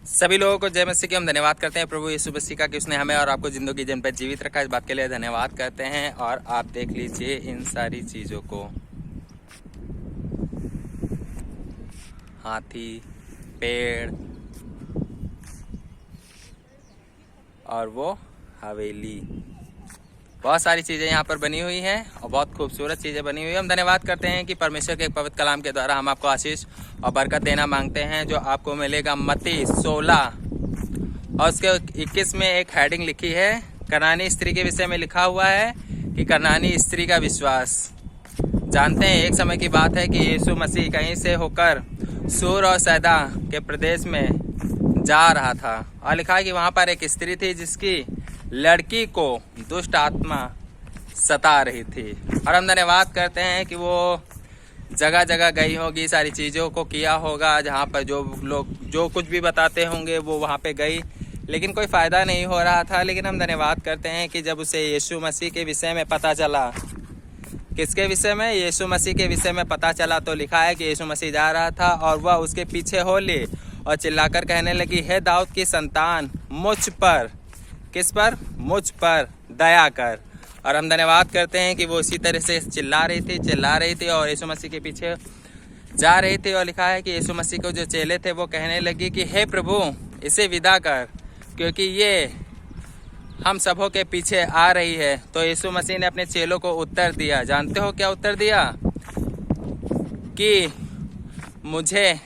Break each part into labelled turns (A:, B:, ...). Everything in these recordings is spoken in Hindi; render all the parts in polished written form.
A: सभी लोगों को जय मसीह की हम धन्यवाद करते हैं प्रभु यीशु मसीह का कि उसने हमें और आपको जिंदगी जन पर जीवित रखा। इस बात के लिए धन्यवाद करते हैं। और आप देख लीजिए इन सारी चीज़ों को, हाथी, पेड़ और वो हवेली, बहुत सारी चीज़ें यहाँ पर बनी हुई हैं और बहुत खूबसूरत चीज़ें बनी हुई हैं। हम धन्यवाद करते हैं कि परमेश्वर के एक पवित्र कलाम के द्वारा हम आपको आशीष और बरकत देना मांगते हैं, जो आपको मिलेगा मत्ती 16 और उसके 21 में एक हेडिंग लिखी है, कनानी स्त्री के विषय में लिखा हुआ है कि कनानी स्त्री का विश्वास। जानते हैं एक समय की बात है कि यीशु मसीह कहीं से होकर सूर और सैदा के प्रदेश में जा रहा था और लिखा है कि वहाँ पर एक स्त्री थी जिसकी लड़की को दुष्ट आत्मा सता रही थी। और हम धन्यवाद करते हैं कि वो जगह जगह गई होगी, सारी चीज़ों को किया होगा, जहाँ पर जो लोग जो कुछ भी बताते होंगे वो वहाँ पे गई, लेकिन कोई फ़ायदा नहीं हो रहा था। लेकिन हम धन्यवाद करते हैं कि जब उसे यीशु मसीह के विषय में पता चला, किसके विषय में? यीशु मसीह के विषय में पता चला, तो लिखा है कि यीशु मसीह जा रहा था और वह उसके पीछे हो ली और चिल्लाकर कहने लगी, हे दाऊद की संतान, मुझ पर, किस पर? मुझ पर दया कर। और हम धन्यवाद करते हैं कि वो इसी तरह से चिल्ला रही थी और यीशु मसीह के पीछे जा रही थी। और लिखा है कि यीशु मसीह को जो चेले थे वो कहने लगी कि हे प्रभु, इसे विदा कर, क्योंकि ये हम सबों के पीछे आ रही है। तो यीशु मसीह ने अपने चेलों को उत्तर दिया। जानते हो क्या उत्तर दिया? कि मुझे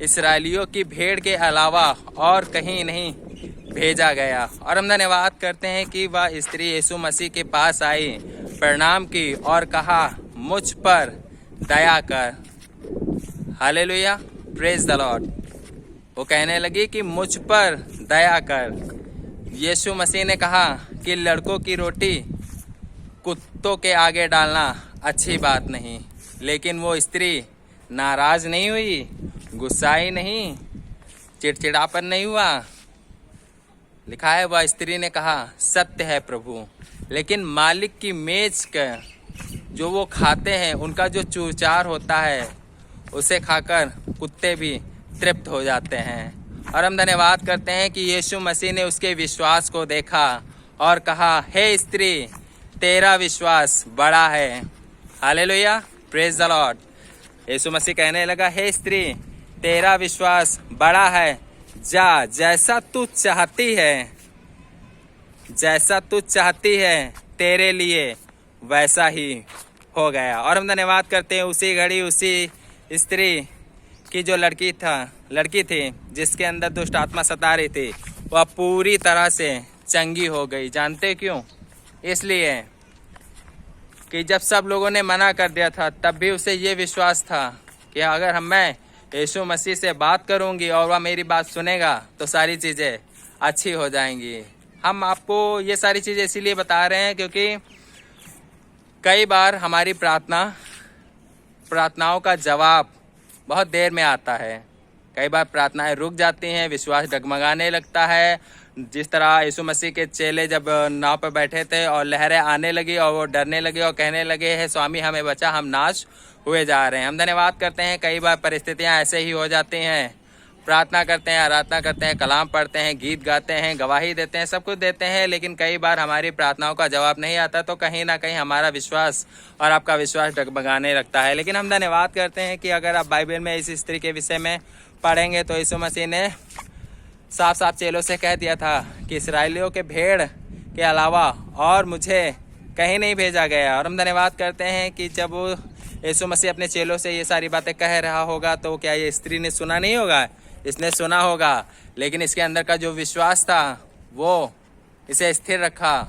A: इस्राएलियों की भेड़ के अलावा और कहीं नहीं भेजा गया। और हम धन्यवाद करते हैं कि वह स्त्री यीशु मसीह के पास आई, प्रणाम की और कहा, मुझ पर दया कर। Hallelujah, praise the Lord. वो कहने लगी कि मुझ पर दया कर। यीशु मसीह ने कहा कि लड़कों की रोटी कुत्तों के आगे डालना अच्छी बात नहीं, लेकिन वो स्त्री नाराज नहीं हुई, गुस्साई नहीं, चिड़चिड़ापन नहीं हुआ। लिखा है वह स्त्री ने कहा, सत्य है प्रभु, लेकिन मालिक की मेज का जो वो खाते हैं उनका जो चूरचार होता है उसे खाकर कुत्ते भी तृप्त हो जाते हैं। और हम धन्यवाद करते हैं कि यीशु मसीह ने उसके विश्वास को देखा और कहा, हे स्त्री, तेरा विश्वास बड़ा है। Hallelujah, praise the Lord. Yeshu Masih कहने लगा, हे स्त्री, तेरा विश्वास बड़ा है, जा, जैसा तू चाहती है तेरे लिए वैसा ही हो गया। और हम धन्यवाद करते हैं उसी घड़ी उसी स्त्री की जो लड़की थी जिसके अंदर दुष्ट आत्मा सता रही थी, वह पूरी तरह से चंगी हो गई। जानते क्यों? इसलिए कि जब सब लोगों ने मना कर दिया था तब भी उसे ये विश्वास था कि अगर मैं यीशु मसीह से बात करूंगी और वह मेरी बात सुनेगा तो सारी चीज़ें अच्छी हो जाएंगी। हम आपको ये सारी चीज़ें इसीलिए बता रहे हैं क्योंकि कई बार हमारी प्रार्थनाओं का जवाब बहुत देर में आता है। कई बार प्रार्थनाएं रुक जाती हैं, विश्वास डगमगाने लगता है। जिस तरह यीशु मसीह के चेले जब नाव पर बैठे थे और लहरें आने लगी और वो डरने लगे और कहने लगे, हे स्वामी हमें बचा, हम नाश हुए जा रहे हैं। हम धन्यवाद करते हैं कई बार परिस्थितियां ऐसे ही हो जाती हैं, प्रार्थना करते हैं, आराधना करते हैं, कलाम पढ़ते हैं, गीत गाते हैं, गवाही देते हैं, सब कुछ देते हैं, लेकिन कई बार हमारी प्रार्थनाओं का जवाब नहीं आता, तो कहीं ना कहीं हमारा विश्वास और आपका विश्वास डगमगाने लगता है। लेकिन हम धन्यवाद करते हैं कि अगर आप बाइबल में इस स्त्री के विषय में पढ़ेंगे तो यीशु मसीह ने साफ साफ चेलों से कह दिया था कि इस्राएलियों के भेड़ के अलावा और मुझे कहीं नहीं भेजा गया। और हम धन्यवाद करते हैं कि जब यीशु मसीह अपने चेलों से ये सारी बातें कह रहा होगा तो क्या ये स्त्री ने सुना नहीं होगा? इसने सुना होगा, लेकिन इसके अंदर का जो विश्वास था वो इसे स्थिर रखा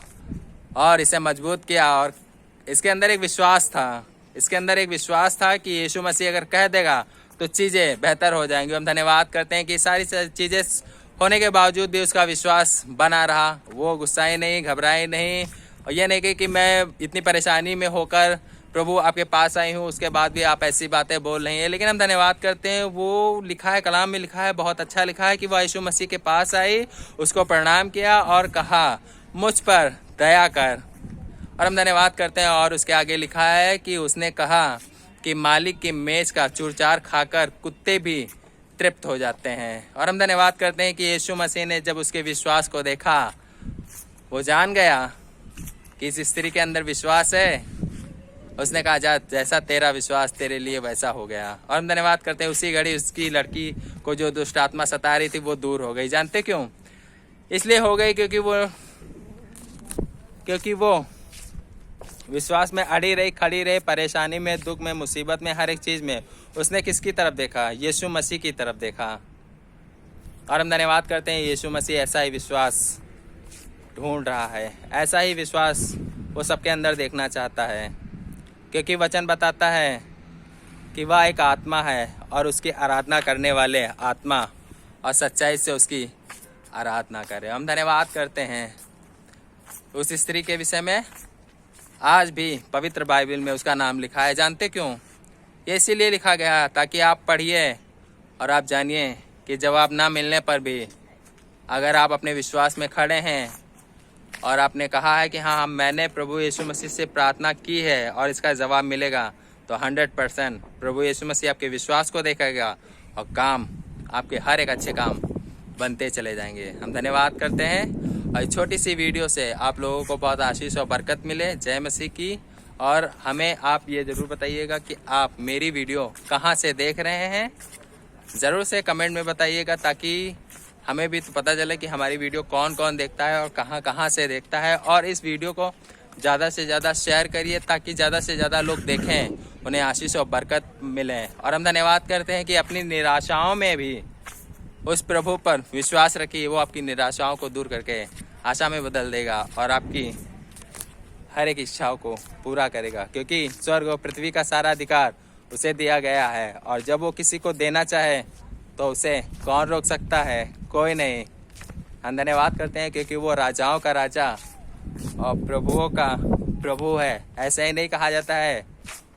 A: और इसे मजबूत किया। और इसके अंदर एक विश्वास था कि यीशु मसीह अगर कह देगा तो चीज़ें बेहतर हो जाएंगी। हम धन्यवाद करते हैं कि सारी चीज़ें होने के बावजूद भी उसका विश्वास बना रहा। वो गुस्साई नहीं, घबराई नहीं, और ये नहीं कि मैं इतनी परेशानी में होकर प्रभु आपके पास आई हूँ उसके बाद भी आप ऐसी बातें बोल रही हैं। लेकिन हम धन्यवाद करते हैं, वो लिखा है, कलाम में लिखा है, बहुत अच्छा लिखा है कि वह यीशु मसीह के पास आई, उसको प्रणाम किया और कहा, मुझ पर दया कर। और हम धन्यवाद करते हैं और उसके आगे लिखा है कि उसने कहा कि मालिक की मेज का चूरचार खाकर कुत्ते भी तृप्त हो जाते हैं। और हम धन्यवाद करते हैं कि यीशु मसीह ने जब उसके विश्वास को देखा, वो जान गया कि इस स्त्री के अंदर विश्वास है। उसने कहा, जा, जैसा तेरा विश्वास तेरे लिए वैसा हो गया। और हम धन्यवाद करते हैं उसी घड़ी उसकी लड़की को जो दुष्ट आत्मा सता रही थी वो दूर हो गई। जानते क्यों? इसलिए हो गई क्योंकि वो विश्वास में अड़ी रही, खड़ी रही, परेशानी में, दुख में, मुसीबत में, हर एक चीज़ में उसने किसकी तरफ देखा? यीशु मसीह की तरफ देखा। और हम धन्यवाद करते हैं यीशु मसीह ऐसा ही विश्वास ढूंढ रहा है, ऐसा ही विश्वास वो सबके अंदर देखना चाहता है, क्योंकि वचन बताता है कि वह एक आत्मा है और उसकी आराधना करने वाले आत्मा और सच्चाई से उसकी आराधना करें। हम धन्यवाद करते हैं उस स्त्री के विषय में। आज भी पवित्र बाइबल में उसका नाम लिखा है। जानते क्यों? ये इसीलिए लिखा गया ताकि आप पढ़िए और आप जानिए कि जवाब ना मिलने पर भी अगर आप अपने विश्वास में खड़े हैं और आपने कहा है कि हाँ, मैंने प्रभु यीशु मसीह से प्रार्थना की है और इसका जवाब मिलेगा, तो 100% प्रभु यीशु मसीह आपके विश्वास को देखेगा और काम, आपके हर एक अच्छे काम बनते चले जाएंगे। हम धन्यवाद करते हैं और छोटी सी वीडियो से आप लोगों को बहुत आशीष और बरकत मिले। जय मसीह की। और हमें आप ये ज़रूर बताइएगा कि आप मेरी वीडियो कहाँ से देख रहे हैं, ज़रूर से कमेंट में बताइएगा, ताकि हमें भी तो पता चले कि हमारी वीडियो कौन कौन देखता है और कहाँ कहाँ से देखता है। और इस वीडियो को ज़्यादा से ज़्यादा शेयर करिए ताकि ज़्यादा से ज़्यादा लोग देखें, उन्हें आशीष और बरकत मिले। और हम धन्यवाद करते हैं कि अपनी निराशाओं में भी उस प्रभु पर विश्वास रखिए, वो आपकी निराशाओं को दूर करके आशा में बदल देगा और आपकी हर एक इच्छाओं को पूरा करेगा, क्योंकि स्वर्ग और पृथ्वी का सारा अधिकार उसे दिया गया है। और जब वो किसी को देना चाहे तो उसे कौन रोक सकता है? कोई नहीं। हम धन्यवाद करते हैं क्योंकि वो राजाओं का राजा और प्रभुओं का प्रभु है। ऐसा ही नहीं कहा जाता है,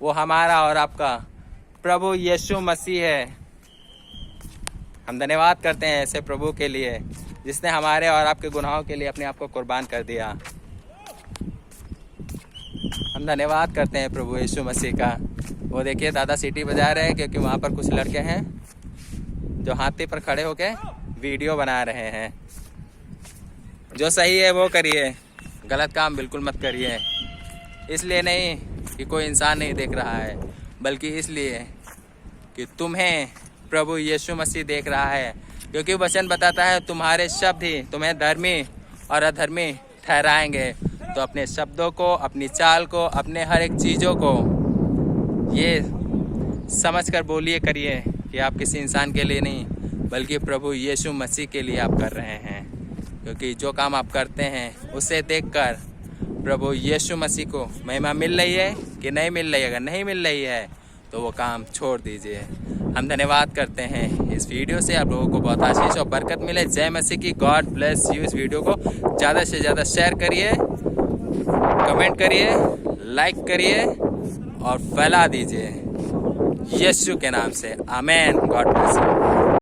A: वो हमारा और आपका प्रभु यीशु मसीह है। हम धन्यवाद करते हैं ऐसे प्रभु के लिए जिसने हमारे और आपके गुनाहों के लिए अपने आप को कुर्बान कर दिया। हम धन्यवाद करते हैं प्रभु यीशु मसीह का। वो देखिए दादा सीटी बजा रहे हैं क्योंकि वहाँ पर कुछ लड़के हैं जो हाथी पर खड़े होके वीडियो बना रहे हैं। जो सही है वो करिए, गलत काम बिल्कुल मत करिए। इसलिए नहीं कि कोई इंसान नहीं देख रहा है, बल्कि इसलिए कि तुम्हें प्रभु यीशु मसीह देख रहा है, क्योंकि वचन बताता है तुम्हारे शब्द ही तुम्हें धर्मी और अधर्मी ठहराएंगे। तो अपने शब्दों को, अपनी चाल को, अपने हर एक चीज़ों को ये समझ कर बोलिए, करिए कि आप किसी इंसान के लिए नहीं बल्कि प्रभु यीशु मसीह के लिए आप कर रहे हैं। क्योंकि जो काम आप करते हैं उसे देखकर प्रभु यीशु मसीह को महिमा मिल रही है कि नहीं मिल रही है? अगर नहीं मिल रही है तो वो काम छोड़ दीजिए। हम धन्यवाद करते हैं इस वीडियो से आप लोगों को बहुत आशीष और बरकत मिले। जय मसीह की। God bless you. इस वीडियो को ज़्यादा से ज़्यादा शेयर करिए, कमेंट करिए, लाइक करिए और फैला दीजिए यीशु के नाम से। आमीन। God bless you.